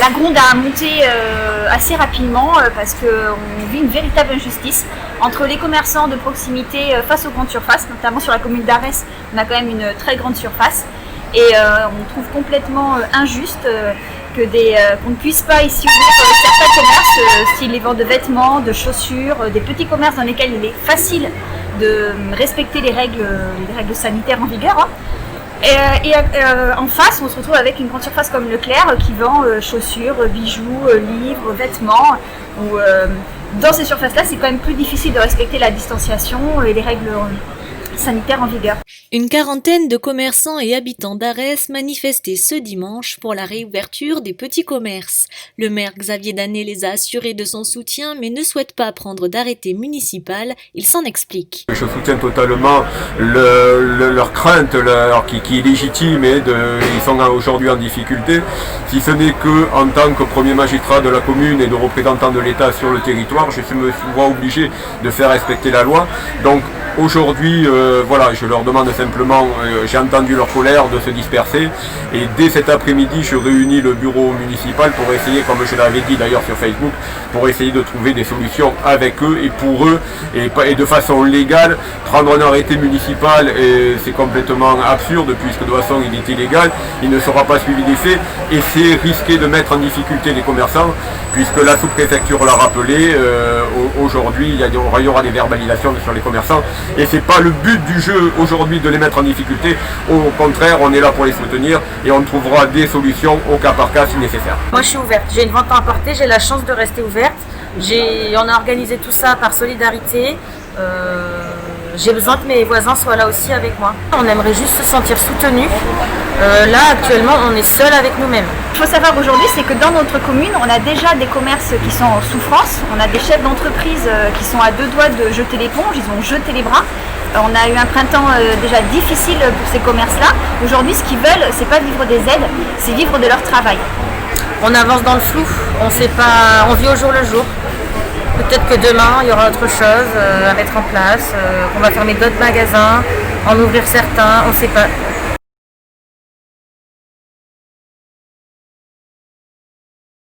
la gronde a monté assez rapidement parce qu'on vit une véritable injustice entre les commerçants de proximité face aux grandes surfaces, notamment sur la commune d'Arès, on a quand même une très grande surface et on trouve complètement injuste qu'on ne puisse pas ici ouvrir certains commerces, style les ventes de vêtements, de chaussures, des petits commerces dans lesquels il est facile de respecter les règles sanitaires en vigueur. Hein. Et en face, on se retrouve avec une grande surface comme Leclerc qui vend chaussures, bijoux, livres, vêtements. Où, dans ces surfaces-là, c'est quand même plus difficile de respecter la distanciation et les règles sanitaires en vigueur. Une quarantaine de commerçants et habitants d'Arès manifestaient ce dimanche pour la réouverture des petits commerces. Le maire Xavier Danet les a assurés de son soutien mais ne souhaite pas prendre d'arrêté municipal. Il s'en explique. Je soutiens totalement leur crainte qui est légitime et ils sont aujourd'hui en difficulté. Si ce n'est qu'en tant que premier magistrat de la commune et de représentant de l'État sur le territoire, je me vois obligé de faire respecter la loi. Donc aujourd'hui, voilà, je leur demande simplement, j'ai entendu leur colère, de se disperser. Et dès cet après-midi, je réunis le bureau municipal pour essayer, comme je l'avais dit d'ailleurs sur Facebook, pour essayer de trouver des solutions avec eux et pour eux, et de façon légale. Prendre un arrêté municipal, c'est complètement absurde puisque de toute façon il est illégal, il ne sera pas suivi des faits et c'est risquer de mettre en difficulté les commerçants puisque la sous-préfecture l'a rappelé, aujourd'hui il y aura des verbalisations sur les commerçants et c'est pas le but du jeu aujourd'hui de les mettre en difficulté, au contraire on est là pour les soutenir et on trouvera des solutions au cas par cas si nécessaire. Moi je suis ouverte, j'ai une vente à emporter, j'ai la chance de rester ouverte, on a organisé tout ça par solidarité. J'ai besoin que mes voisins soient là aussi avec moi. On aimerait juste se sentir soutenus. Là, actuellement, on est seul avec nous-mêmes. Il faut savoir aujourd'hui, c'est que dans notre commune, on a déjà des commerces qui sont en souffrance. On a des chefs d'entreprise qui sont à deux doigts de jeter l'éponge. Ils ont jeté les bras. On a eu un printemps déjà difficile pour ces commerces-là. Aujourd'hui, ce qu'ils veulent, c'est pas vivre des aides, c'est vivre de leur travail. On avance dans le flou. On sait pas, on vit au jour le jour. Peut-être que demain, il y aura autre chose à mettre en place, qu'on va fermer d'autres magasins, en ouvrir certains, on ne sait pas.